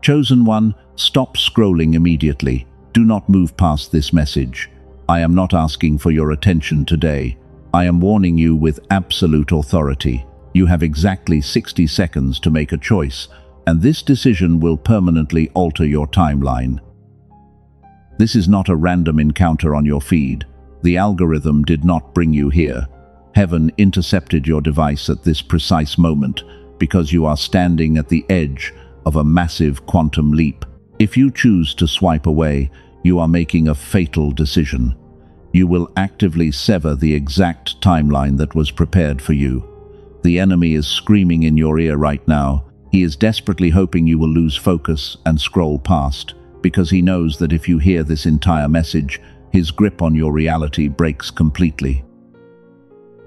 Chosen one, stop scrolling immediately. Do not move past this message. I am not asking for your attention today. I am warning you with absolute authority. You have exactly 60 seconds to make a choice, and this decision will permanently alter your timeline. This is not a random encounter on your feed. The algorithm did not bring you here. Heaven intercepted your device at this precise moment because you are standing at the edge of a massive quantum leap. If you choose to swipe away, you are making a fatal decision. You will actively sever the exact timeline that was prepared for you. The enemy is screaming in your ear right now. He is desperately hoping you will lose focus and scroll past, because he knows that if you hear this entire message, his grip on your reality breaks completely.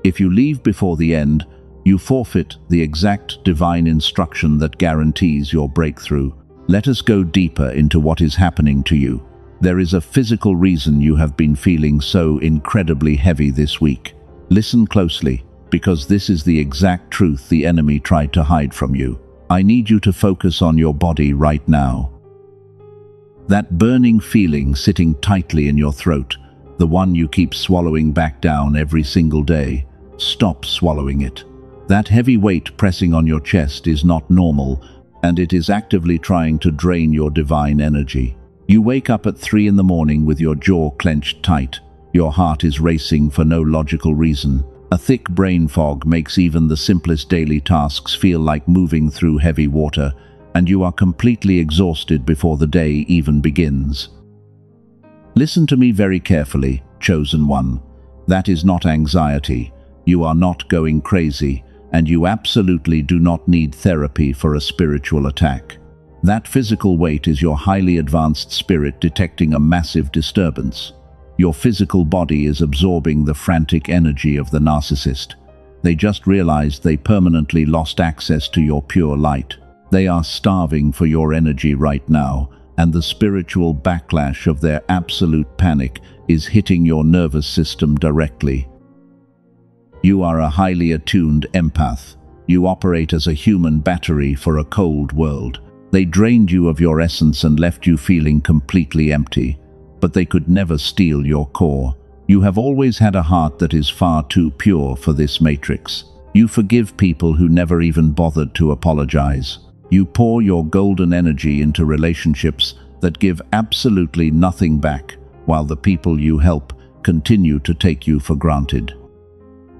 If you leave before the end, you forfeit the exact divine instruction that guarantees your breakthrough. Let us go deeper into what is happening to you. There is a physical reason you have been feeling so incredibly heavy this week. Listen closely, because this is the exact truth the enemy tried to hide from you. I need you to focus on your body right now. That burning feeling sitting tightly in your throat, the one you keep swallowing back down every single day, stop swallowing it. That heavy weight pressing on your chest is not normal, and it is actively trying to drain your divine energy. You wake up at 3 in the morning with your jaw clenched tight. Your heart is racing for no logical reason. A thick brain fog makes even the simplest daily tasks feel like moving through heavy water, and you are completely exhausted before the day even begins. Listen to me very carefully, chosen one. That is not anxiety. You are not going crazy, and you absolutely do not need therapy for a spiritual attack. That physical weight is your highly advanced spirit detecting a massive disturbance. Your physical body is absorbing the frantic energy of the narcissist. They just realized they permanently lost access to your pure light. They are starving for your energy right now, and the spiritual backlash of their absolute panic is hitting your nervous system directly. You are a highly attuned empath. You operate as a human battery for a cold world. They drained you of your essence and left you feeling completely empty. But they could never steal your core. You have always had a heart that is far too pure for this matrix. You forgive people who never even bothered to apologize. You pour your golden energy into relationships that give absolutely nothing back, while the people you help continue to take you for granted.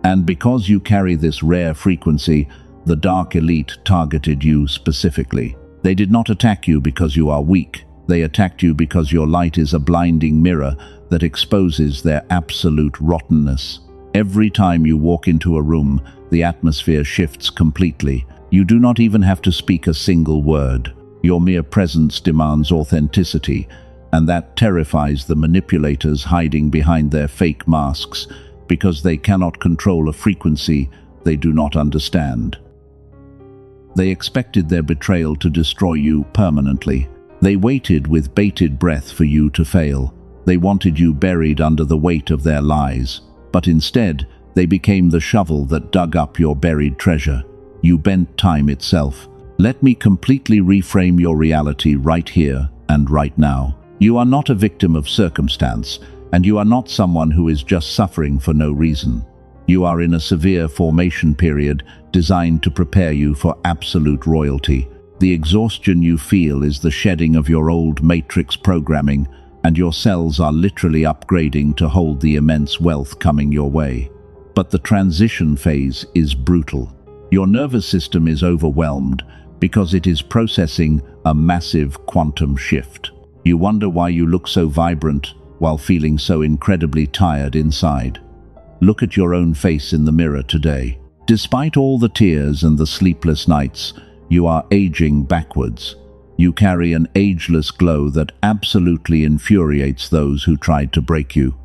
And because you carry this rare frequency, the dark elite targeted you specifically. They did not attack you because you are weak. They attacked you because your light is a blinding mirror that exposes their absolute rottenness. Every time you walk into a room, the atmosphere shifts completely. You do not even have to speak a single word. Your mere presence demands authenticity, and that terrifies the manipulators hiding behind their fake masks, because they cannot control a frequency they do not understand. They expected their betrayal to destroy you permanently. They waited with bated breath for you to fail. They wanted you buried under the weight of their lies. But instead, they became the shovel that dug up your buried treasure. You bent time itself. Let me completely reframe your reality right here and right now. You are not a victim of circumstance, and you are not someone who is just suffering for no reason. You are in a severe formation period designed to prepare you for absolute royalty. The exhaustion you feel is the shedding of your old matrix programming, and your cells are literally upgrading to hold the immense wealth coming your way. But the transition phase is brutal. Your nervous system is overwhelmed because it is processing a massive quantum shift. You wonder why you look so vibrant while feeling so incredibly tired inside. Look at your own face in the mirror today. Despite all the tears and the sleepless nights, you are aging backwards. You carry an ageless glow that absolutely infuriates those who tried to break you.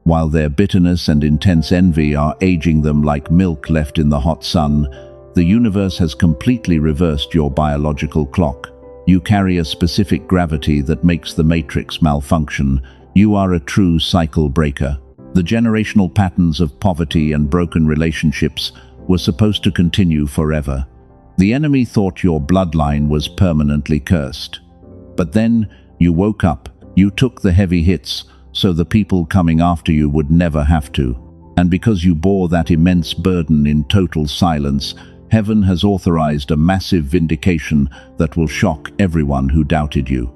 While their bitterness and intense envy are aging them like milk left in the hot sun, the universe has completely reversed your biological clock. You carry a specific gravity that makes the matrix malfunction. You are a true cycle breaker. The generational patterns of poverty and broken relationships were supposed to continue forever. The enemy thought your bloodline was permanently cursed. But then you woke up, you took the heavy hits, so the people coming after you would never have to. And because you bore that immense burden in total silence, heaven has authorized a massive vindication that will shock everyone who doubted you.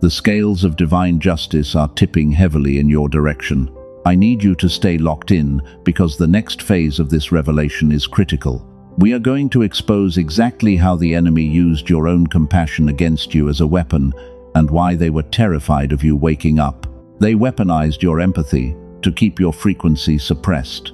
The scales of divine justice are tipping heavily in your direction. I need you to stay locked in, because the next phase of this revelation is critical. We are going to expose exactly how the enemy used your own compassion against you as a weapon, and why they were terrified of you waking up. They weaponized your empathy to keep your frequency suppressed.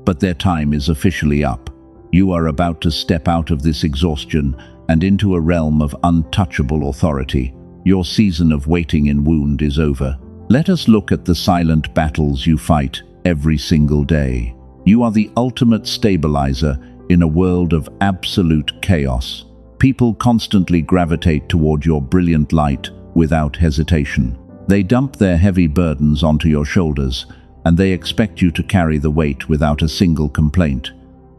But their time is officially up. You are about to step out of this exhaustion and into a realm of untouchable authority. Your season of waiting in wound is over. Let us look at the silent battles you fight every single day. You are the ultimate stabilizer in a world of absolute chaos. People constantly gravitate toward your brilliant light without hesitation. They dump their heavy burdens onto your shoulders, and they expect you to carry the weight without a single complaint.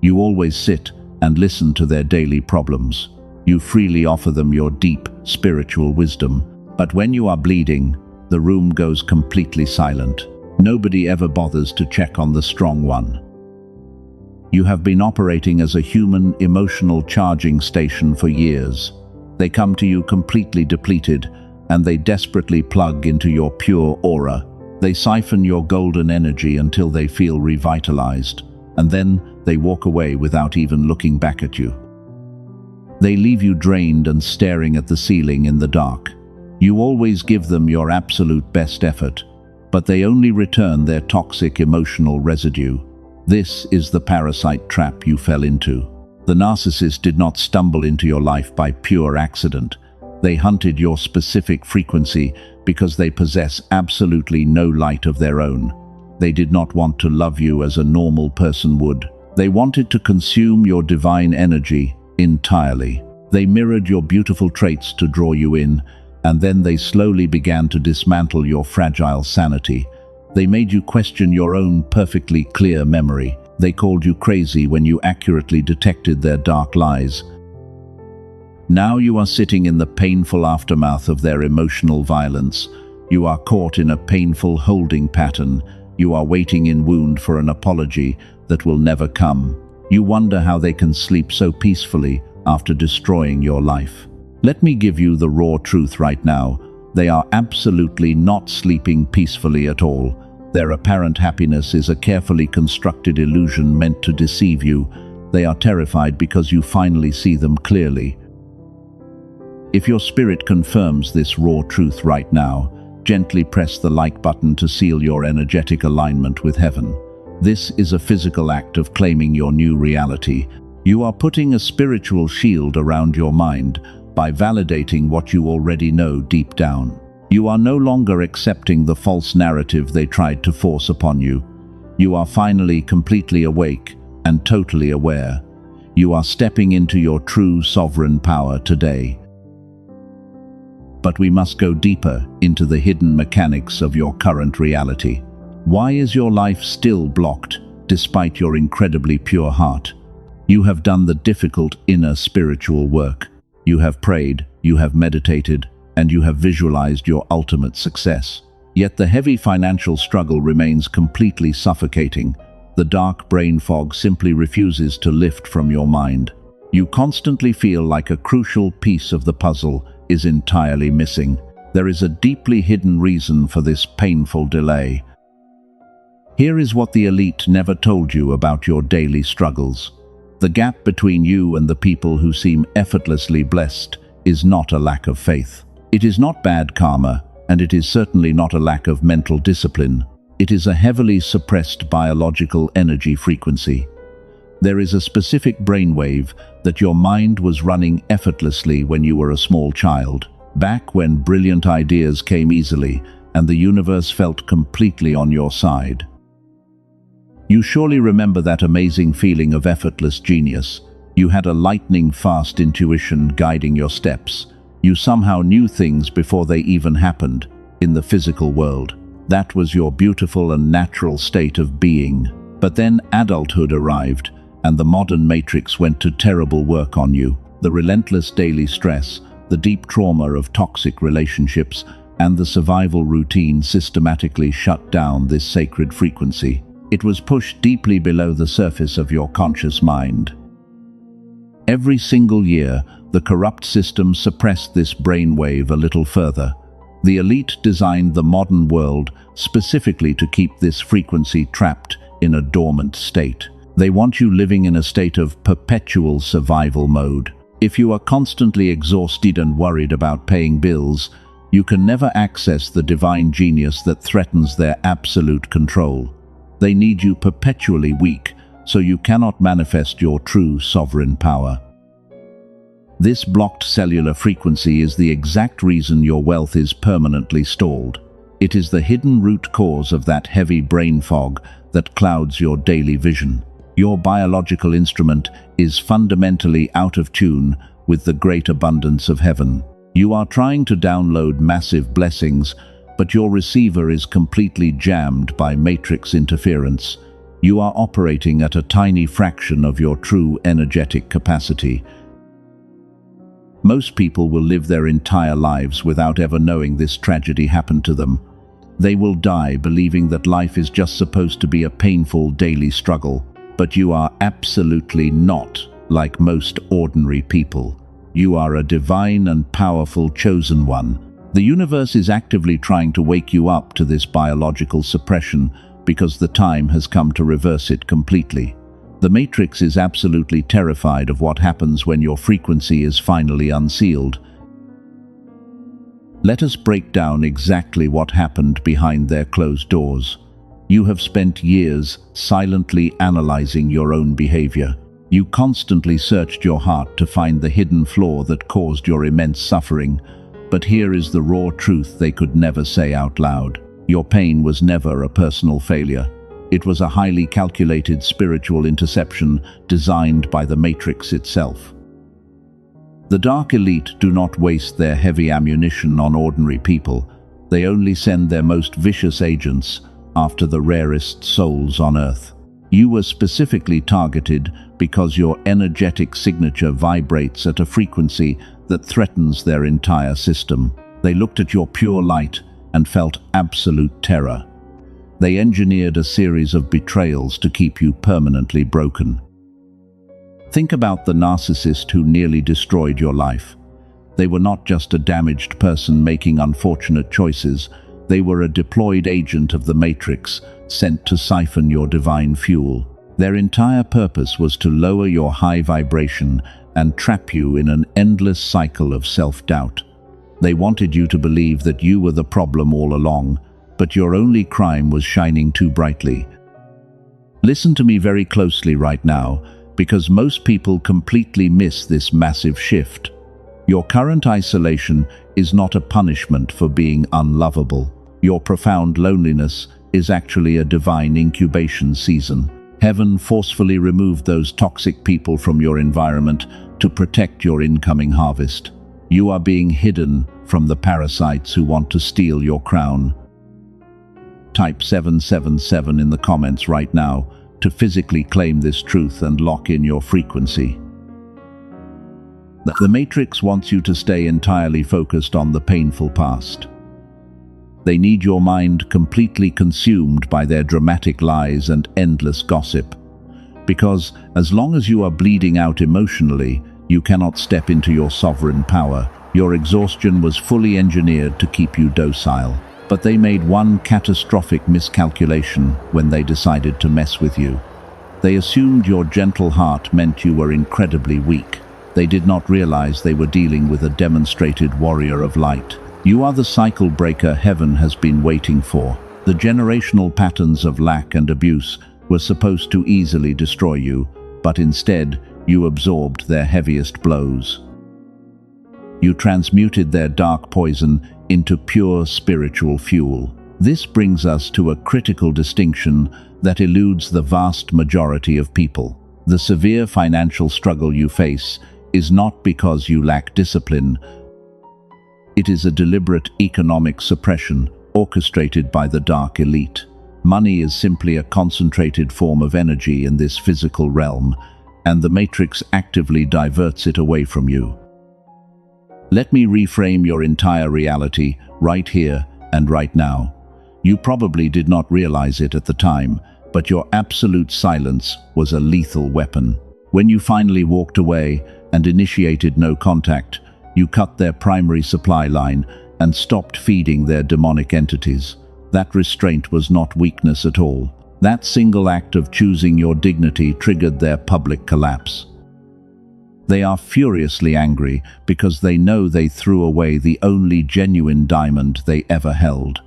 You always sit and listen to their daily problems. You freely offer them your deep spiritual wisdom. But when you are bleeding, the room goes completely silent. Nobody ever bothers to check on the strong one. You have been operating as a human emotional charging station for years. They come to you completely depleted, and they desperately plug into your pure aura. They siphon your golden energy until they feel revitalized, and then they walk away without even looking back at you. They leave you drained and staring at the ceiling in the dark. You always give them your absolute best effort, but they only return their toxic emotional residue. This is the parasite trap you fell into. The narcissist did not stumble into your life by pure accident. They hunted your specific frequency because they possess absolutely no light of their own. They did not want to love you as a normal person would. They wanted to consume your divine energy entirely. They mirrored your beautiful traits to draw you in, and then they slowly began to dismantle your fragile sanity. They made you question your own perfectly clear memory. They called you crazy when you accurately detected their dark lies. Now you are sitting in the painful aftermath of their emotional violence. You are caught in a painful holding pattern. You are waiting in wound for an apology that will never come. You wonder how they can sleep so peacefully after destroying your life. Let me give you the raw truth right now. They are absolutely not sleeping peacefully at all. Their apparent happiness is a carefully constructed illusion meant to deceive you. They are terrified because you finally see them clearly. If your spirit confirms this raw truth right now, gently press the like button to seal your energetic alignment with heaven. This is a physical act of claiming your new reality. You are putting a spiritual shield around your mind by validating what you already know deep down. You are no longer accepting the false narrative they tried to force upon you. You are finally completely awake and totally aware. You are stepping into your true sovereign power today. But we must go deeper into the hidden mechanics of your current reality. Why is your life still blocked, despite your incredibly pure heart? You have done the difficult inner spiritual work. You have prayed, you have meditated, and you have visualized your ultimate success. Yet the heavy financial struggle remains completely suffocating. The dark brain fog simply refuses to lift from your mind. You constantly feel like a crucial piece of the puzzle is entirely missing. There is a deeply hidden reason for this painful delay. Here is what the elite never told you about your daily struggles. The gap between you and the people who seem effortlessly blessed is not a lack of faith. It is not bad karma, and it is certainly not a lack of mental discipline. It is a heavily suppressed biological energy frequency. There is a specific brainwave that your mind was running effortlessly when you were a small child, back when brilliant ideas came easily and the universe felt completely on your side. You surely remember that amazing feeling of effortless genius. You had a lightning-fast intuition guiding your steps. You somehow knew things before they even happened in the physical world. That was your beautiful and natural state of being. But then adulthood arrived, and the modern matrix went to terrible work on you. The relentless daily stress, the deep trauma of toxic relationships, and the survival routine systematically shut down this sacred frequency. It was pushed deeply below the surface of your conscious mind. Every single year, the corrupt system suppressed this brainwave a little further. The elite designed the modern world specifically to keep this frequency trapped in a dormant state. They want you living in a state of perpetual survival mode. If you are constantly exhausted and worried about paying bills, you can never access the divine genius that threatens their absolute control. They need you perpetually weak, so you cannot manifest your true sovereign power. This blocked cellular frequency is the exact reason your wealth is permanently stalled. It is the hidden root cause of that heavy brain fog that clouds your daily vision. Your biological instrument is fundamentally out of tune with the great abundance of heaven. You are trying to download massive blessings, but your receiver is completely jammed by matrix interference. You are operating at a tiny fraction of your true energetic capacity. Most people will live their entire lives without ever knowing this tragedy happened to them. They will die believing that life is just supposed to be a painful daily struggle. But you are absolutely not like most ordinary people. You are a divine and powerful chosen one. The universe is actively trying to wake you up to this biological suppression because the time has come to reverse it completely. The Matrix is absolutely terrified of what happens when your frequency is finally unsealed. Let us break down exactly what happened behind their closed doors. You have spent years silently analyzing your own behavior. You constantly searched your heart to find the hidden flaw that caused your immense suffering. But here is the raw truth they could never say out loud. Your pain was never a personal failure. It was a highly calculated spiritual interception designed by the Matrix itself. The dark elite do not waste their heavy ammunition on ordinary people. They only send their most vicious agents after the rarest souls on Earth. You were specifically targeted because your energetic signature vibrates at a frequency that threatens their entire system. They looked at your pure light and felt absolute terror. They engineered a series of betrayals to keep you permanently broken. Think about the narcissist who nearly destroyed your life. They were not just a damaged person making unfortunate choices. They were a deployed agent of the Matrix, sent to siphon your divine fuel. Their entire purpose was to lower your high vibration and trap you in an endless cycle of self-doubt. They wanted you to believe that you were the problem all along, but your only crime was shining too brightly. Listen to me very closely right now, because most people completely miss this massive shift. Your current isolation is not a punishment for being unlovable. Your profound loneliness is actually a divine incubation season. Heaven forcefully removed those toxic people from your environment to protect your incoming harvest. You are being hidden from the parasites who want to steal your crown. Type 777 in the comments right now to physically claim this truth and lock in your frequency. The Matrix wants you to stay entirely focused on the painful past. They need your mind completely consumed by their dramatic lies and endless gossip. Because as long as you are bleeding out emotionally, you cannot step into your sovereign power. Your exhaustion was fully engineered to keep you docile. But they made one catastrophic miscalculation when they decided to mess with you. They assumed your gentle heart meant you were incredibly weak. They did not realize they were dealing with a demonstrated warrior of light. You are the cycle breaker heaven has been waiting for. The generational patterns of lack and abuse were supposed to easily destroy you, but instead you absorbed their heaviest blows. You transmuted their dark poison into pure spiritual fuel. This brings us to a critical distinction that eludes the vast majority of people. The severe financial struggle you face is not because you lack discipline. It is a deliberate economic suppression orchestrated by the dark elite. Money is simply a concentrated form of energy in this physical realm, and the matrix actively diverts it away from you. Let me reframe your entire reality right here and right now. You probably did not realize it at the time, but your absolute silence was a lethal weapon. When you finally walked away and initiated no contact, you cut their primary supply line and stopped feeding their demonic entities. That restraint was not weakness at all. That single act of choosing your dignity triggered their public collapse. They are furiously angry because they know they threw away the only genuine diamond they ever held.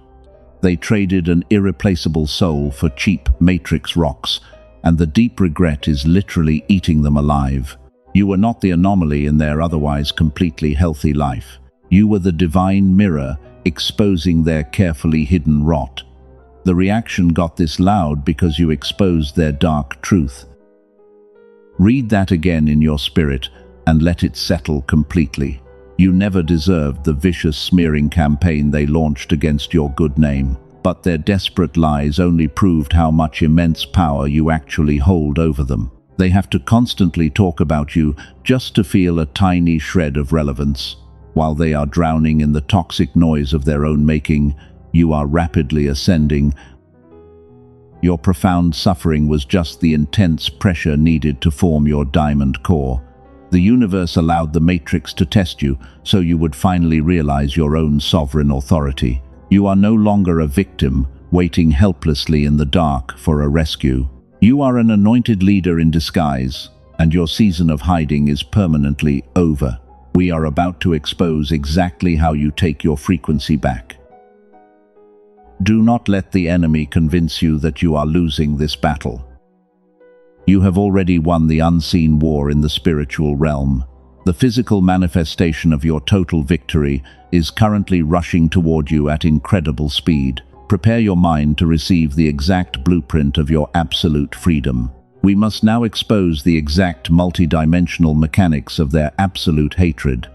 They traded an irreplaceable soul for cheap matrix rocks, and the deep regret is literally eating them alive. You were not the anomaly in their otherwise completely healthy life. You were the divine mirror exposing their carefully hidden rot. The reaction got this loud because you exposed their dark truth. Read that again in your spirit and let it settle completely. You never deserved the vicious smearing campaign they launched against your good name, but their desperate lies only proved how much immense power you actually hold over them. They have to constantly talk about you just to feel a tiny shred of relevance. While they are drowning in the toxic noise of their own making, you are rapidly ascending. Your profound suffering was just the intense pressure needed to form your diamond core. The universe allowed the matrix to test you, so you would finally realize your own sovereign authority. You are no longer a victim, waiting helplessly in the dark for a rescue. You are an anointed leader in disguise, and your season of hiding is permanently over. We are about to expose exactly how you take your frequency back. Do not let the enemy convince you that you are losing this battle. You have already won the unseen war in the spiritual realm. The physical manifestation of your total victory is currently rushing toward you at incredible speed. Prepare your mind to receive the exact blueprint of your absolute freedom. We must now expose the exact multidimensional mechanics of their absolute hatred.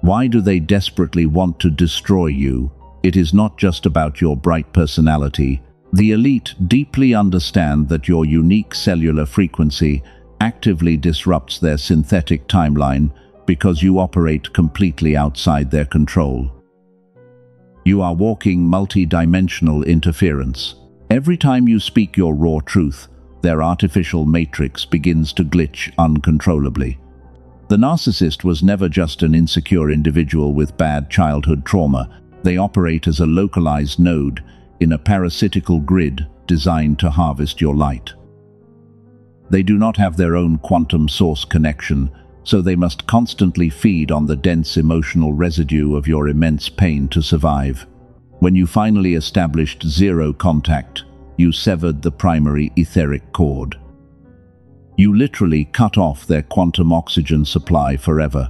Why do they desperately want to destroy you? It is not just about your bright personality. The elite deeply understand that your unique cellular frequency actively disrupts their synthetic timeline because you operate completely outside their control. You are walking multidimensional interference. Every time you speak your raw truth, their artificial matrix begins to glitch uncontrollably. The narcissist was never just an insecure individual with bad childhood trauma. They operate as a localized node in a parasitical grid designed to harvest your light. They do not have their own quantum source connection, so they must constantly feed on the dense emotional residue of your immense pain to survive. When you finally established zero contact, you severed the primary etheric cord. You literally cut off their quantum oxygen supply forever.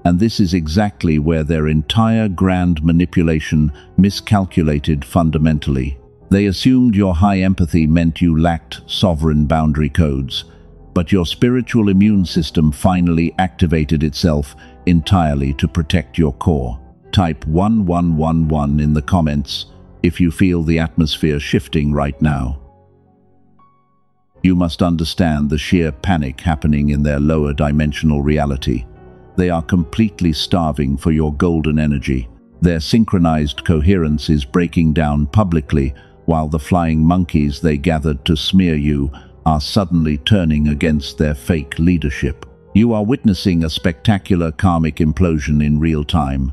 And this is exactly where their entire grand manipulation miscalculated fundamentally. They assumed your high empathy meant you lacked sovereign boundary codes, but your spiritual immune system finally activated itself entirely to protect your core. Type 1111 in the comments if you feel the atmosphere shifting right now. You must understand the sheer panic happening in their lower dimensional reality. They are completely starving for your golden energy. Their synchronized coherence is breaking down publicly, while the flying monkeys they gathered to smear you are suddenly turning against their fake leadership. You are witnessing a spectacular karmic implosion in real time.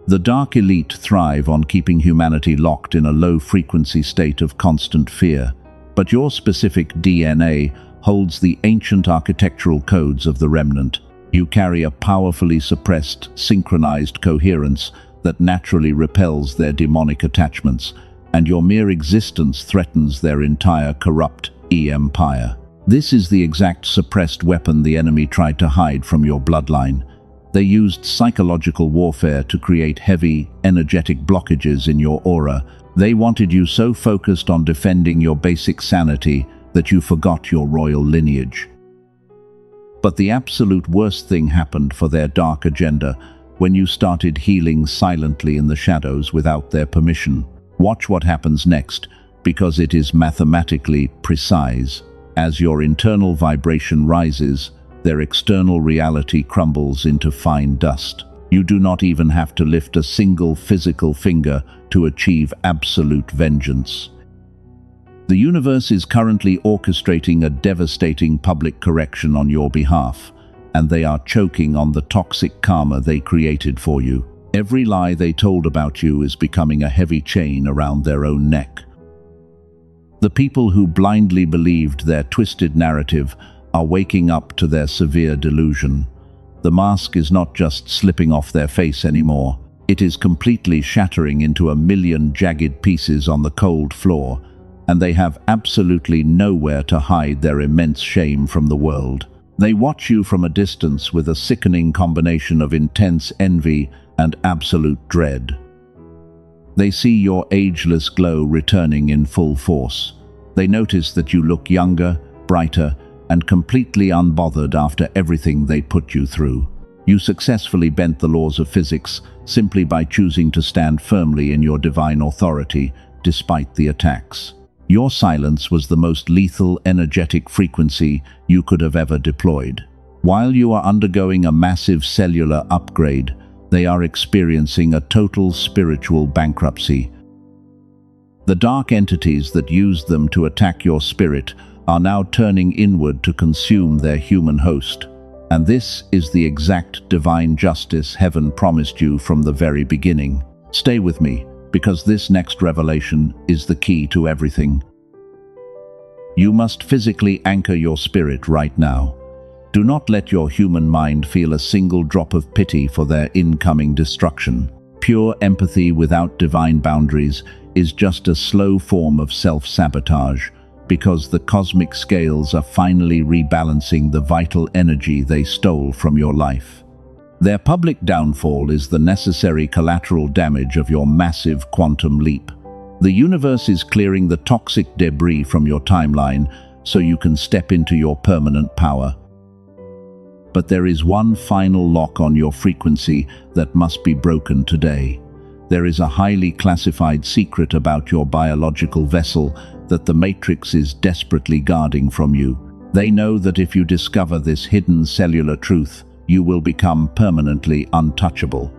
The dark elite thrive on keeping humanity locked in a low-frequency state of constant fear, but your specific DNA holds the ancient architectural codes of the remnant. You carry a powerfully suppressed, synchronized coherence that naturally repels their demonic attachments, and your mere existence threatens their entire corrupt empire. This is the exact suppressed weapon the enemy tried to hide from your bloodline. They used psychological warfare to create heavy, energetic blockages in your aura. They wanted you so focused on defending your basic sanity that you forgot your royal lineage. But the absolute worst thing happened for their dark agenda when you started healing silently in the shadows without their permission. Watch what happens next, because it is mathematically precise. As your internal vibration rises, their external reality crumbles into fine dust. You do not even have to lift a single physical finger to achieve absolute vengeance. The universe is currently orchestrating a devastating public correction on your behalf, and they are choking on the toxic karma they created for you. Every lie they told about you is becoming a heavy chain around their own neck. The people who blindly believed their twisted narrative are waking up to their severe delusion. The mask is not just slipping off their face anymore. It is completely shattering into a million jagged pieces on the cold floor, and they have absolutely nowhere to hide their immense shame from the world. They watch you from a distance with a sickening combination of intense envy and absolute dread. They see your ageless glow returning in full force. They notice that you look younger, brighter, and completely unbothered after everything they put you through. You successfully bent the laws of physics simply by choosing to stand firmly in your divine authority despite the attacks. Your silence was the most lethal energetic frequency you could have ever deployed. While you are undergoing a massive cellular upgrade, they are experiencing a total spiritual bankruptcy. The dark entities that used them to attack your spirit are now turning inward to consume their human host. And this is the exact divine justice heaven promised you from the very beginning. Stay with me, because this next revelation is the key to everything. You must physically anchor your spirit right now. Do not let your human mind feel a single drop of pity for their incoming destruction. Pure empathy without divine boundaries is just a slow form of self-sabotage, because the cosmic scales are finally rebalancing the vital energy they stole from your life. Their public downfall is the necessary collateral damage of your massive quantum leap. The universe is clearing the toxic debris from your timeline so you can step into your permanent power. But there is one final lock on your frequency that must be broken today. There is a highly classified secret about your biological vessel that the Matrix is desperately guarding from you. They know that if you discover this hidden cellular truth, you will become permanently untouchable.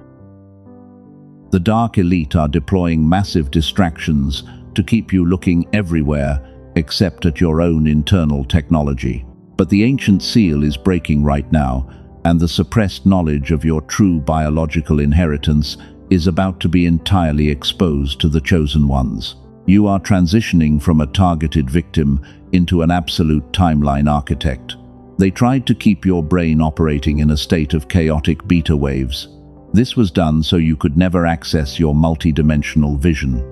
The dark elite are deploying massive distractions to keep you looking everywhere except at your own internal technology. But the ancient seal is breaking right now, and the suppressed knowledge of your true biological inheritance is about to be entirely exposed to the chosen ones. You are transitioning from a targeted victim into an absolute timeline architect. They tried to keep your brain operating in a state of chaotic beta waves. This was done so you could never access your multidimensional vision.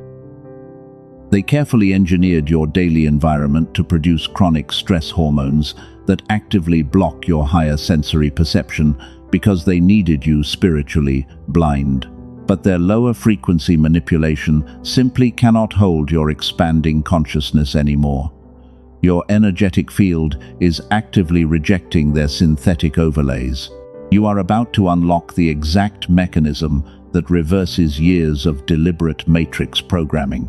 They carefully engineered your daily environment to produce chronic stress hormones that actively block your higher sensory perception because they needed you spiritually blind. But their lower frequency manipulation simply cannot hold your expanding consciousness anymore. Your energetic field is actively rejecting their synthetic overlays. You are about to unlock the exact mechanism that reverses years of deliberate matrix programming.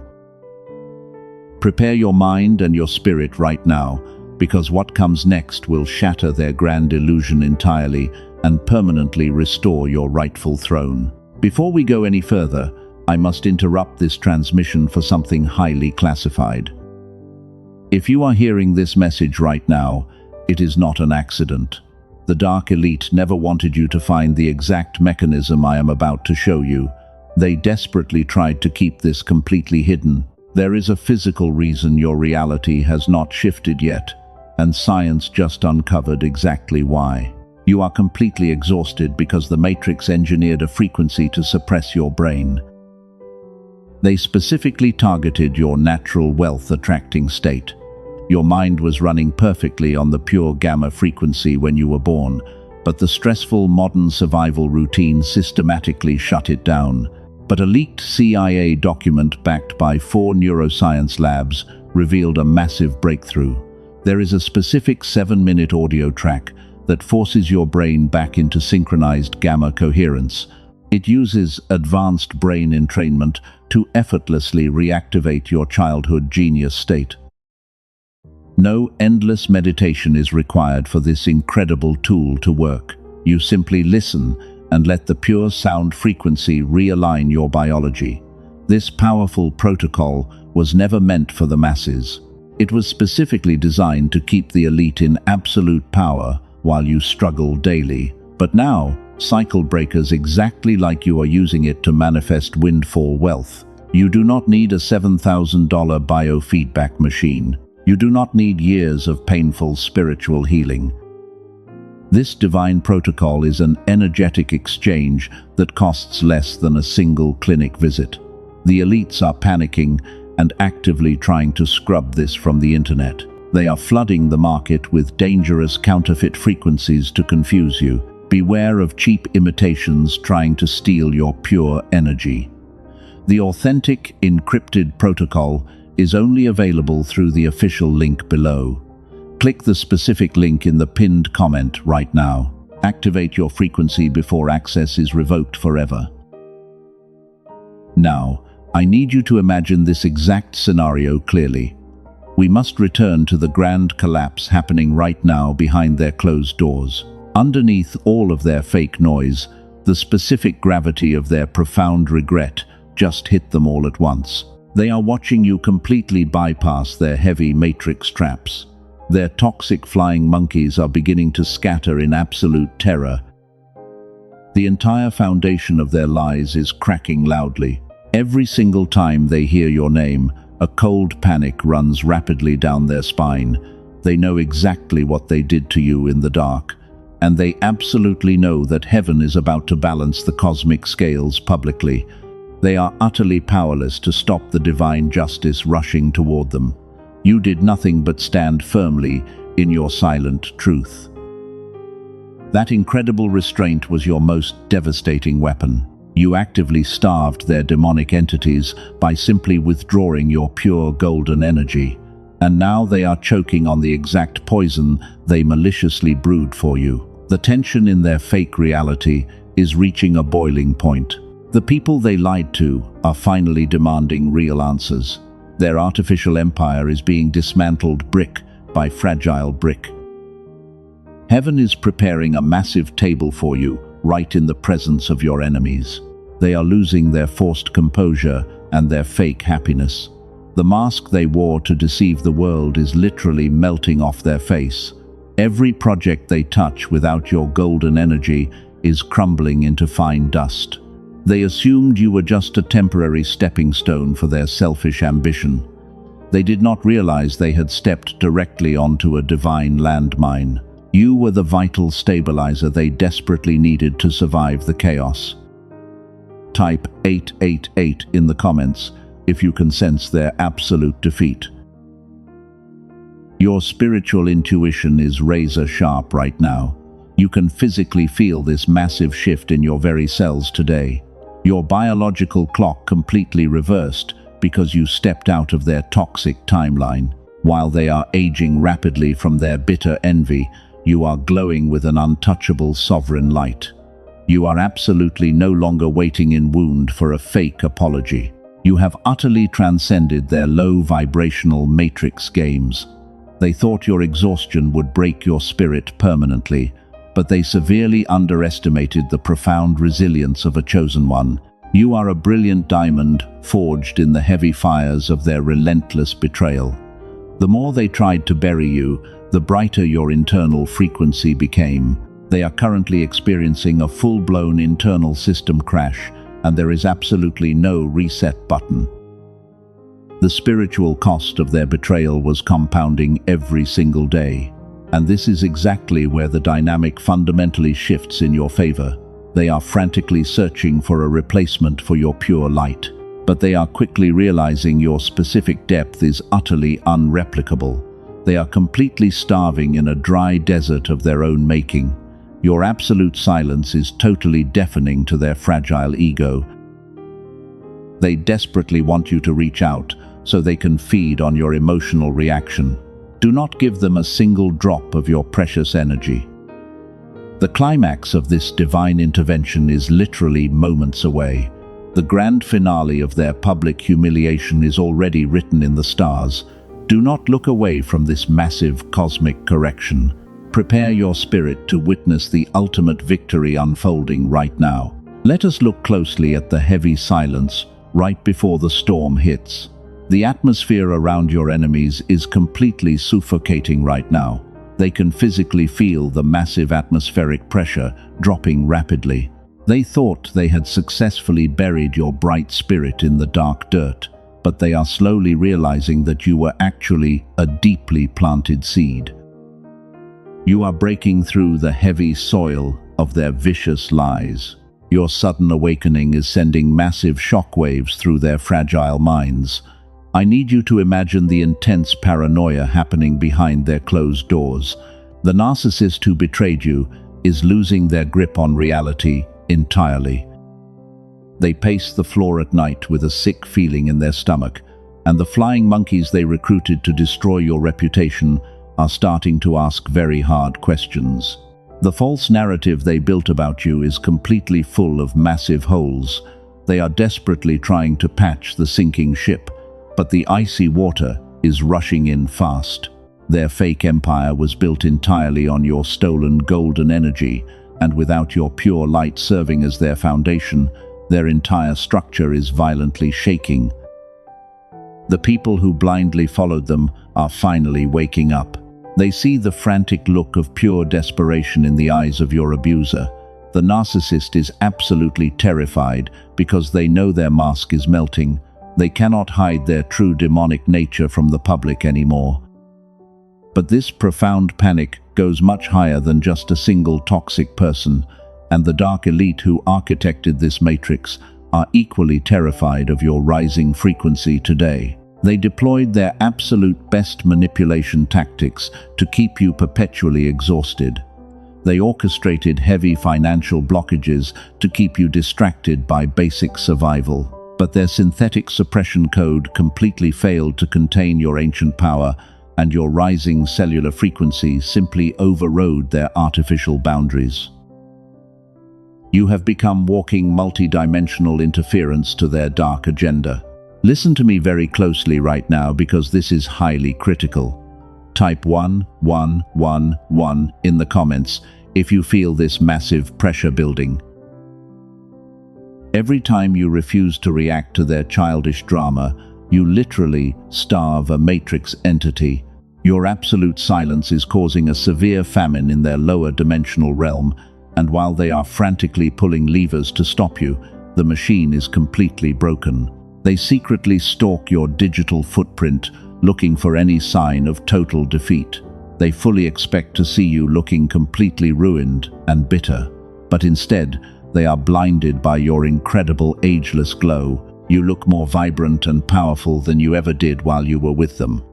Prepare your mind and your spirit right now, because what comes next will shatter their grand illusion entirely and permanently restore your rightful throne. Before we go any further, I must interrupt this transmission for something highly classified. If you are hearing this message right now, it is not an accident. The Dark Elite never wanted you to find the exact mechanism I am about to show you. They desperately tried to keep this completely hidden. There is a physical reason your reality has not shifted yet, and science just uncovered exactly why. You are completely exhausted because the Matrix engineered a frequency to suppress your brain. They specifically targeted your natural wealth-attracting state. Your mind was running perfectly on the pure gamma frequency when you were born, but the stressful modern survival routine systematically shut it down. But a leaked CIA document backed by 4 neuroscience labs revealed a massive breakthrough. There is a specific 7-minute audio track that forces your brain back into synchronized gamma coherence. It uses advanced brain entrainment to effortlessly reactivate your childhood genius state. No endless meditation is required for this incredible tool to work. You simply listen and let the pure sound frequency realign your biology. This powerful protocol was never meant for the masses. It was specifically designed to keep the elite in absolute power while you struggle daily. But now, cycle breakers exactly like you are using it to manifest windfall wealth. You do not need a $7,000 biofeedback machine. You do not need years of painful spiritual healing. This divine protocol is an energetic exchange that costs less than a single clinic visit. The elites are panicking and actively trying to scrub this from the internet. They are flooding the market with dangerous counterfeit frequencies to confuse you. Beware of cheap imitations trying to steal your pure energy. The authentic, encrypted protocol is only available through the official link below. Click the specific link in the pinned comment right now. Activate your frequency before access is revoked forever. Now, I need you to imagine this exact scenario clearly. We must return to the grand collapse happening right now behind their closed doors. Underneath all of their fake noise, the specific gravity of their profound regret just hit them all at once. They are watching you completely bypass their heavy matrix traps. Their toxic flying monkeys are beginning to scatter in absolute terror. The entire foundation of their lies is cracking loudly. Every single time they hear your name, a cold panic runs rapidly down their spine. They know exactly what they did to you in the dark, and they absolutely know that heaven is about to balance the cosmic scales publicly. They are utterly powerless to stop the divine justice rushing toward them. You did nothing but stand firmly in your silent truth. That incredible restraint was your most devastating weapon. You actively starved their demonic entities by simply withdrawing your pure golden energy. And now they are choking on the exact poison they maliciously brewed for you. The tension in their fake reality is reaching a boiling point. The people they lied to are finally demanding real answers. Their artificial empire is being dismantled brick by fragile brick. Heaven is preparing a massive table for you, right in the presence of your enemies. They are losing their forced composure and their fake happiness. The mask they wore to deceive the world is literally melting off their face. Every project they touch without your golden energy is crumbling into fine dust. They assumed you were just a temporary stepping stone for their selfish ambition. They did not realize they had stepped directly onto a divine landmine. You were the vital stabilizer they desperately needed to survive the chaos. Type 888 in the comments if you can sense their absolute defeat. Your spiritual intuition is razor sharp right now. You can physically feel this massive shift in your very cells today. Your biological clock completely reversed because you stepped out of their toxic timeline. While they are aging rapidly from their bitter envy, you are glowing with an untouchable sovereign light. You are absolutely no longer waiting in wound for a fake apology. You have utterly transcended their low vibrational matrix games. They thought your exhaustion would break your spirit permanently, but they severely underestimated the profound resilience of a chosen one. You are a brilliant diamond forged in the heavy fires of their relentless betrayal. The more they tried to bury you, the brighter your internal frequency became. They are currently experiencing a full-blown internal system crash, and there is absolutely no reset button. The spiritual cost of their betrayal was compounding every single day. And this is exactly where the dynamic fundamentally shifts in your favor. They are frantically searching for a replacement for your pure light, but they are quickly realizing your specific depth is utterly unreplicable. They are completely starving in a dry desert of their own making. Your absolute silence is totally deafening to their fragile ego. They desperately want you to reach out so they can feed on your emotional reaction. Do not give them a single drop of your precious energy. The climax of this divine intervention is literally moments away. The grand finale of their public humiliation is already written in the stars. Do not look away from this massive cosmic correction. Prepare your spirit to witness the ultimate victory unfolding right now. Let us look closely at the heavy silence right before the storm hits. The atmosphere around your enemies is completely suffocating right now. They can physically feel the massive atmospheric pressure dropping rapidly. They thought they had successfully buried your bright spirit in the dark dirt, but they are slowly realizing that you were actually a deeply planted seed. You are breaking through the heavy soil of their vicious lies. Your sudden awakening is sending massive shockwaves through their fragile minds. I need you to imagine the intense paranoia happening behind their closed doors. The narcissist who betrayed you is losing their grip on reality entirely. They pace the floor at night with a sick feeling in their stomach, and the flying monkeys they recruited to destroy your reputation are starting to ask very hard questions. The false narrative they built about you is completely full of massive holes. They are desperately trying to patch the sinking ship, but the icy water is rushing in fast. Their fake empire was built entirely on your stolen golden energy, and without your pure light serving as their foundation, their entire structure is violently shaking. The people who blindly followed them are finally waking up. They see the frantic look of pure desperation in the eyes of your abuser. The narcissist is absolutely terrified because they know their mask is melting. They cannot hide their true demonic nature from the public anymore. But this profound panic goes much higher than just a single toxic person, and the dark elite who architected this matrix are equally terrified of your rising frequency today. They deployed their absolute best manipulation tactics to keep you perpetually exhausted. They orchestrated heavy financial blockages to keep you distracted by basic survival. But their synthetic suppression code completely failed to contain your ancient power, and your rising cellular frequency simply overrode their artificial boundaries. You have become walking multidimensional interference to their dark agenda. Listen to me very closely right now, because this is highly critical. Type 1111 in the comments if you feel this massive pressure building. Every time you refuse to react to their childish drama, you literally starve a matrix entity. Your absolute silence is causing a severe famine in their lower dimensional realm, and while they are frantically pulling levers to stop you, the machine is completely broken. They secretly stalk your digital footprint, looking for any sign of total defeat. They fully expect to see you looking completely ruined and bitter, but instead, they are blinded by your incredible ageless glow. You look more vibrant and powerful than you ever did while you were with them.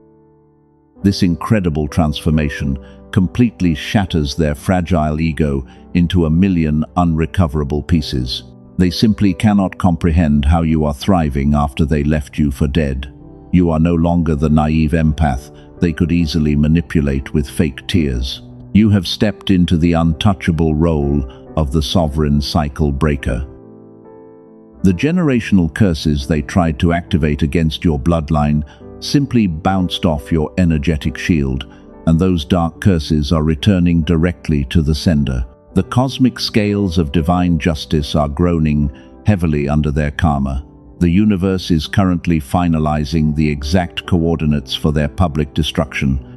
This incredible transformation completely shatters their fragile ego into a million unrecoverable pieces. They simply cannot comprehend how you are thriving after they left you for dead. You are no longer the naive empath they could easily manipulate with fake tears. You have stepped into the untouchable role of the sovereign cycle breaker. The generational curses they tried to activate against your bloodline simply bounced off your energetic shield, and those dark curses are returning directly to the sender. The cosmic scales of divine justice are groaning heavily under their karma. The universe is currently finalizing the exact coordinates for their public destruction.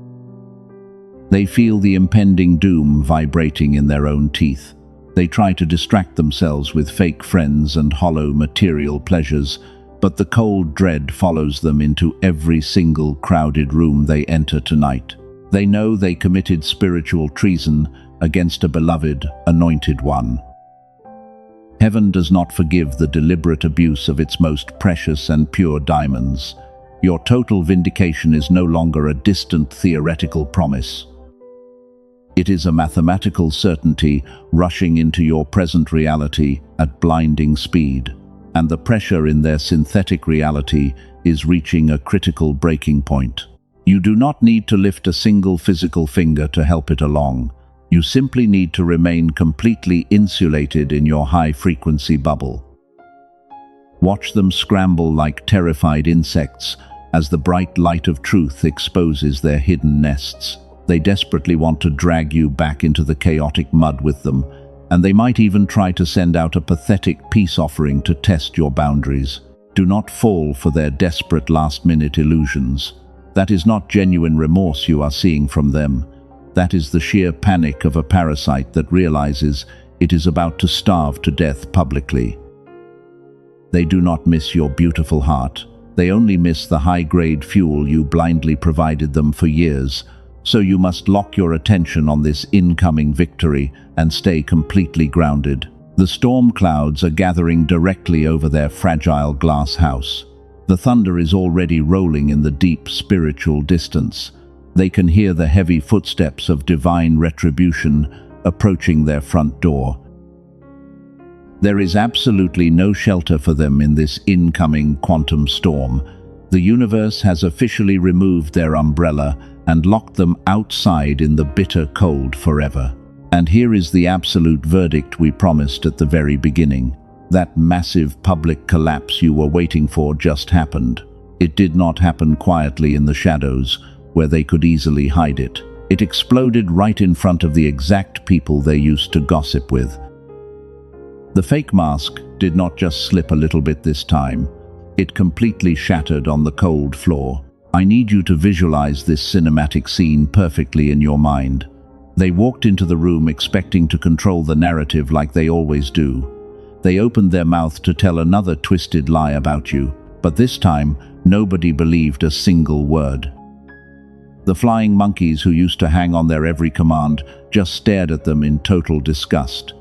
They feel the impending doom vibrating in their own teeth. They try to distract themselves with fake friends and hollow material pleasures, but the cold dread follows them into every single crowded room they enter tonight. They know they committed spiritual treason against a beloved, anointed one. Heaven does not forgive the deliberate abuse of its most precious and pure diamonds. Your total vindication is no longer a distant theoretical promise. It is a mathematical certainty rushing into your present reality at blinding speed, and the pressure in their synthetic reality is reaching a critical breaking point. You do not need to lift a single physical finger to help it along. You simply need to remain completely insulated in your high-frequency bubble. Watch them scramble like terrified insects as the bright light of truth exposes their hidden nests. They desperately want to drag you back into the chaotic mud with them, and they might even try to send out a pathetic peace offering to test your boundaries. Do not fall for their desperate last-minute illusions. That is not genuine remorse you are seeing from them. That is the sheer panic of a parasite that realizes it is about to starve to death publicly. They do not miss your beautiful heart. They only miss the high-grade fuel you blindly provided them for years. So you must lock your attention on this incoming victory and stay completely grounded. The storm clouds are gathering directly over their fragile glass house. The thunder is already rolling in the deep spiritual distance. They can hear the heavy footsteps of divine retribution approaching their front door. There is absolutely no shelter for them in this incoming quantum storm. The universe has officially removed their umbrella and locked them outside in the bitter cold forever. And here is the absolute verdict we promised at the very beginning. That massive public collapse you were waiting for just happened. It did not happen quietly in the shadows, where they could easily hide it. It exploded right in front of the exact people they used to gossip with. The fake mask did not just slip a little bit this time. It completely shattered on the cold floor. I need you to visualize this cinematic scene perfectly in your mind. They walked into the room expecting to control the narrative like they always do. They opened their mouth to tell another twisted lie about you, but this time, nobody believed a single word. The flying monkeys who used to hang on their every command just stared at them in total disgust.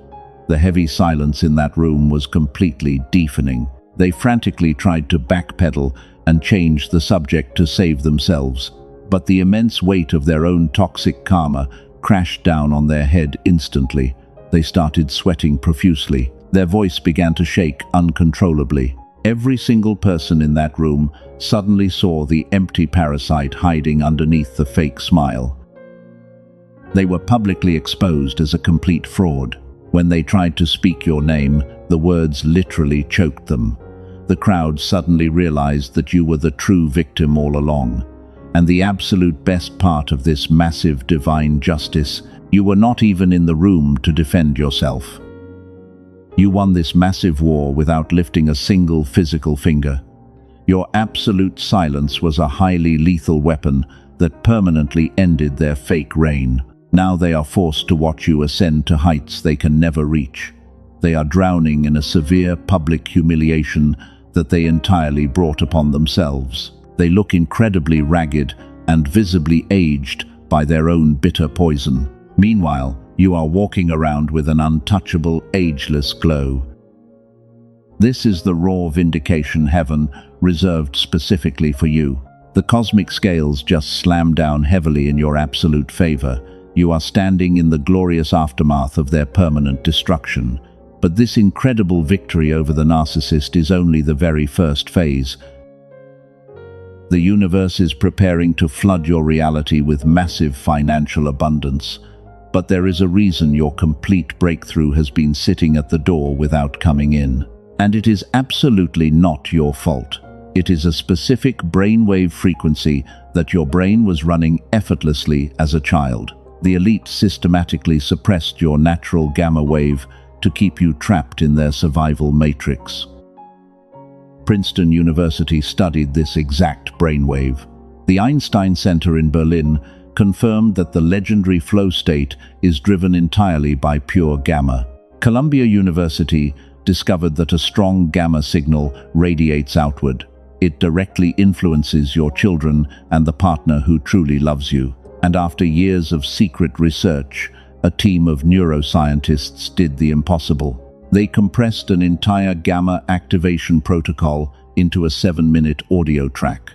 The heavy silence in that room was completely deafening. They frantically tried to backpedal and change the subject to save themselves, but the immense weight of their own toxic karma crashed down on their head instantly. They started sweating profusely. Their voice began to shake uncontrollably. Every single person in that room suddenly saw the empty parasite hiding underneath the fake smile. They were publicly exposed as a complete fraud. When they tried to speak your name, the words literally choked them. The crowd suddenly realized that you were the true victim all along. And the absolute best part of this massive divine justice, you were not even in the room to defend yourself. You won this massive war without lifting a single physical finger. Your absolute silence was a highly lethal weapon that permanently ended their fake reign. Now they are forced to watch you ascend to heights they can never reach. They are drowning in a severe public humiliation that they entirely brought upon themselves. They look incredibly ragged and visibly aged by their own bitter poison. Meanwhile, you are walking around with an untouchable, ageless glow. This is the raw vindication heaven reserved specifically for you. The cosmic scales just slam down heavily in your absolute favor. You are standing in the glorious aftermath of their permanent destruction. But this incredible victory over the narcissist is only the very first phase. The universe is preparing to flood your reality with massive financial abundance. But there is a reason your complete breakthrough has been sitting at the door without coming in. And it is absolutely not your fault. It is a specific brainwave frequency that your brain was running effortlessly as a child. The elite systematically suppressed your natural gamma wave to keep you trapped in their survival matrix. Princeton University studied this exact brainwave. The Einstein Center in Berlin confirmed that the legendary flow state is driven entirely by pure gamma. Columbia University discovered that a strong gamma signal radiates outward. It directly influences your children and the partner who truly loves you. And after years of secret research, a team of neuroscientists did the impossible. They compressed an entire gamma activation protocol into a 7-minute audio track.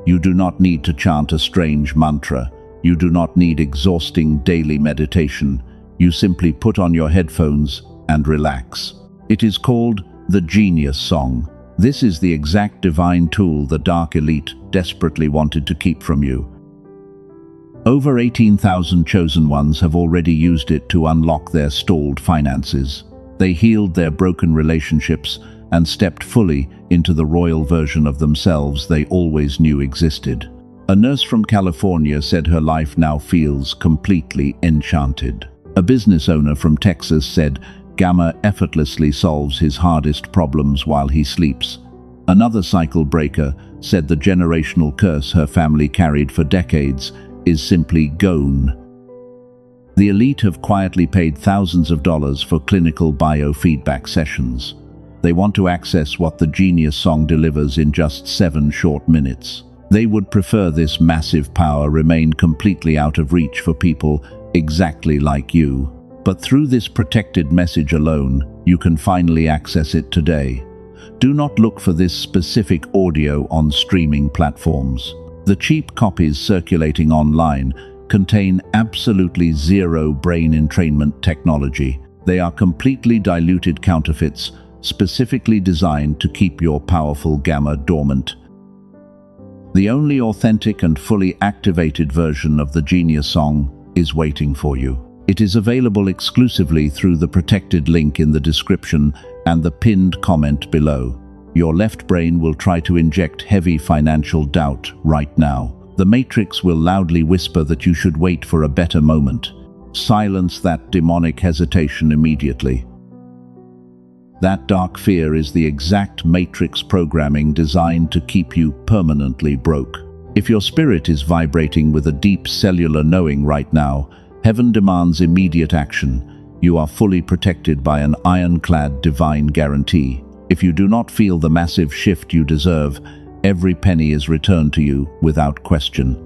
You do not need to chant a strange mantra. You do not need exhausting daily meditation. You simply put on your headphones and relax. It is called the Genius Song. This is the exact divine tool the dark elite desperately wanted to keep from you. Over 18,000 chosen ones have already used it to unlock their stalled finances. They healed their broken relationships and stepped fully into the royal version of themselves they always knew existed. A nurse from California said her life now feels completely enchanted. A business owner from Texas said Gamma effortlessly solves his hardest problems while he sleeps. Another cycle breaker said the generational curse her family carried for decades is simply gone. The elite have quietly paid thousands of dollars for clinical biofeedback sessions. They want to access what the genius song delivers in just 7 short minutes. They would prefer this massive power remain completely out of reach for people exactly like you. But through this protected message alone, you can finally access it today. Do not look for this specific audio on streaming platforms. The cheap copies circulating online contain absolutely zero brain entrainment technology. They are completely diluted counterfeits, specifically designed to keep your powerful gamma dormant. The only authentic and fully activated version of the genius song is waiting for you. It is available exclusively through the protected link in the description and the pinned comment below. Your left brain will try to inject heavy financial doubt right now. The matrix will loudly whisper that you should wait for a better moment. Silence that demonic hesitation immediately. That dark fear is the exact matrix programming designed to keep you permanently broke. If your spirit is vibrating with a deep cellular knowing right now, heaven demands immediate action. You are fully protected by an ironclad divine guarantee. If you do not feel the massive shift you deserve, every penny is returned to you without question.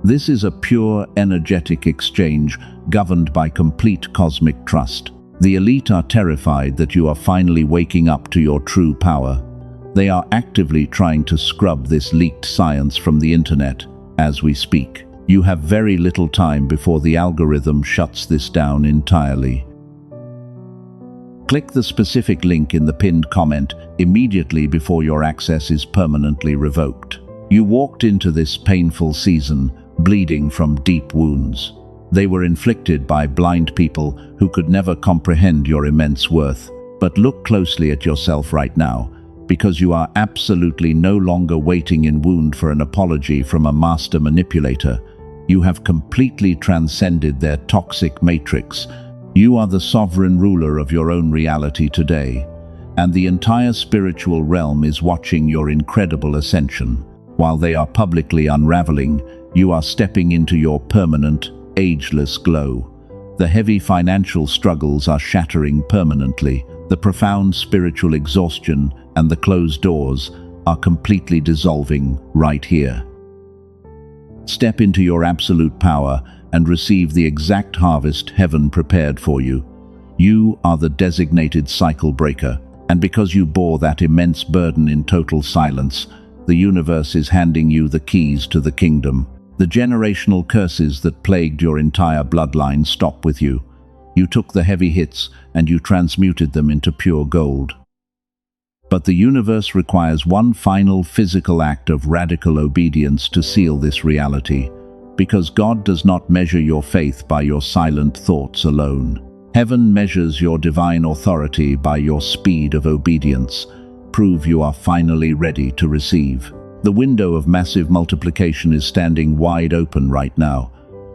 This is a pure energetic exchange governed by complete cosmic trust. The elite are terrified that you are finally waking up to your true power. They are actively trying to scrub this leaked science from the internet as we speak. You have very little time before the algorithm shuts this down entirely. Click the specific link in the pinned comment immediately before your access is permanently revoked. You walked into this painful season bleeding from deep wounds. They were inflicted by blind people who could never comprehend your immense worth. But look closely at yourself right now, because you are absolutely no longer waiting in wound for an apology from a master manipulator. You have completely transcended their toxic matrix. You are the sovereign ruler of your own reality today, and the entire spiritual realm is watching your incredible ascension. While they are publicly unraveling, you are stepping into your permanent, ageless glow. The heavy financial struggles are shattering permanently. The profound spiritual exhaustion and the closed doors are completely dissolving right here. Step into your absolute power and receive the exact harvest heaven prepared for you. You are the designated cycle breaker, and because you bore that immense burden in total silence, the universe is handing you the keys to the kingdom. The generational curses that plagued your entire bloodline stop with you. You took the heavy hits and you transmuted them into pure gold. But the universe requires one final physical act of radical obedience to seal this reality, because God does not measure your faith by your silent thoughts alone. Heaven measures your divine authority by your speed of obedience. Prove you are finally ready to receive. The window of massive multiplication is standing wide open right now,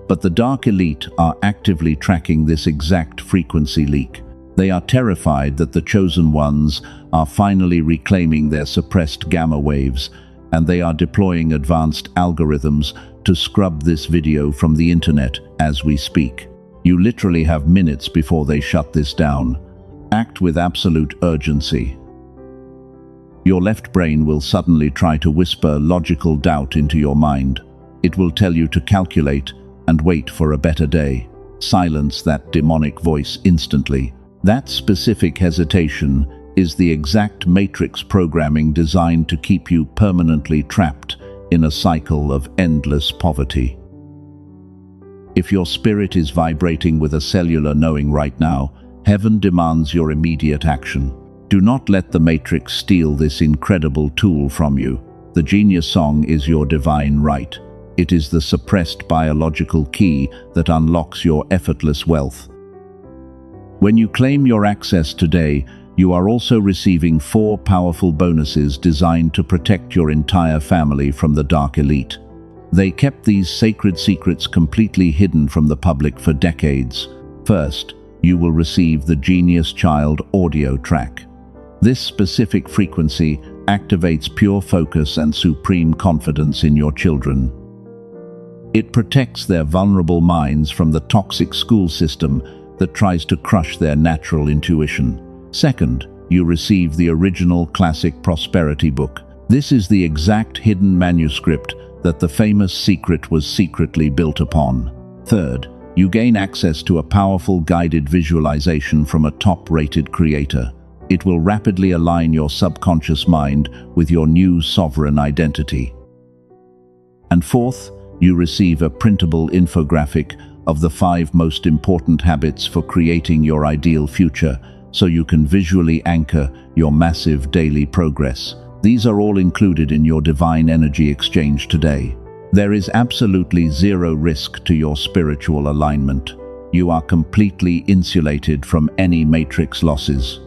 but the dark elite are actively tracking this exact frequency leak. They are terrified that the chosen ones are finally reclaiming their suppressed gamma waves, and they are deploying advanced algorithms to scrub this video from the internet as we speak. You literally have minutes before they shut this down. Act with absolute urgency. Your left brain will suddenly try to whisper logical doubt into your mind. It will tell you to calculate and wait for a better day. Silence that demonic voice instantly. That specific hesitation is the exact matrix programming designed to keep you permanently trapped in a cycle of endless poverty. If your spirit is vibrating with a cellular knowing right now, heaven demands your immediate action. Do not let the matrix steal this incredible tool from you. The genius song is your divine right. It is the suppressed biological key that unlocks your effortless wealth. When you claim your access today, you are also receiving 4 powerful bonuses designed to protect your entire family from the dark elite. They kept these sacred secrets completely hidden from the public for decades. First, you will receive the Genius Child audio track. This specific frequency activates pure focus and supreme confidence in your children. It protects their vulnerable minds from the toxic school system that tries to crush their natural intuition. Second, you receive the original classic prosperity book. This is the exact hidden manuscript that the famous secret was secretly built upon. Third, you gain access to a powerful guided visualization from a top-rated creator. It will rapidly align your subconscious mind with your new sovereign identity. And fourth, you receive a printable infographic of the 5 most important habits for creating your ideal future, so you can visually anchor your massive daily progress. These are all included in your divine energy exchange today. There is absolutely zero risk to your spiritual alignment. You are completely insulated from any matrix losses.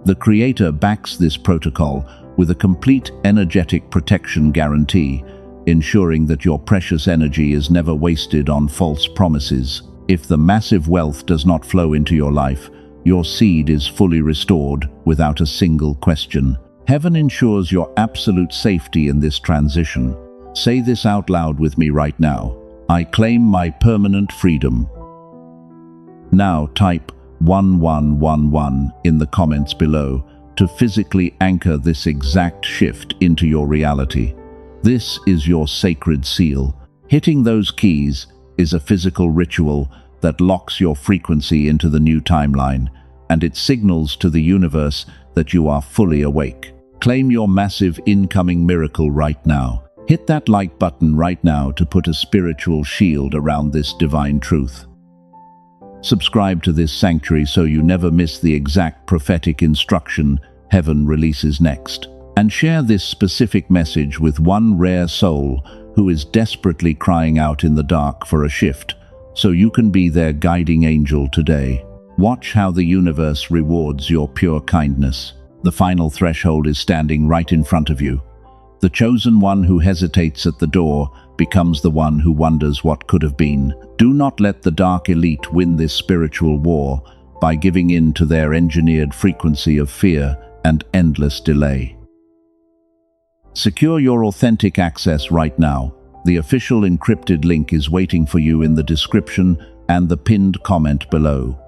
The Creator backs this protocol with a complete energetic protection guarantee, ensuring that your precious energy is never wasted on false promises. If the massive wealth does not flow into your life, your seed is fully restored without a single question. Heaven ensures your absolute safety in this transition. Say this out loud with me right now. I claim my permanent freedom. Now type 1111 in the comments below to physically anchor this exact shift into your reality. This is your sacred seal. Hitting those keys is a physical ritual that locks your frequency into the new timeline, and it signals to the universe that you are fully awake. Claim your massive incoming miracle right now. Hit that like button right now to put a spiritual shield around this divine truth. Subscribe to this sanctuary so you never miss the exact prophetic instruction heaven releases next. And share this specific message with one rare soul who is desperately crying out in the dark for a shift, so you can be their guiding angel today. Watch how the universe rewards your pure kindness. The final threshold is standing right in front of you. The chosen one who hesitates at the door becomes the one who wonders what could have been. Do not let the dark elite win this spiritual war by giving in to their engineered frequency of fear and endless delay. Secure your authentic access right now. The official encrypted link is waiting for you in the description and the pinned comment below.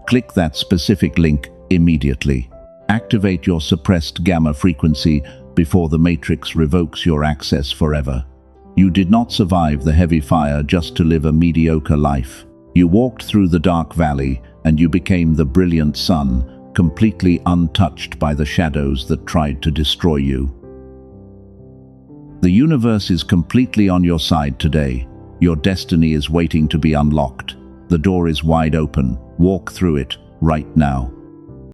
Click that specific link immediately. Activate your suppressed gamma frequency before the matrix revokes your access forever. You did not survive the heavy fire just to live a mediocre life. You walked through the dark valley and you became the brilliant sun, completely untouched by the shadows that tried to destroy you. The universe is completely on your side today. Your destiny is waiting to be unlocked. The door is wide open. Walk through it right now.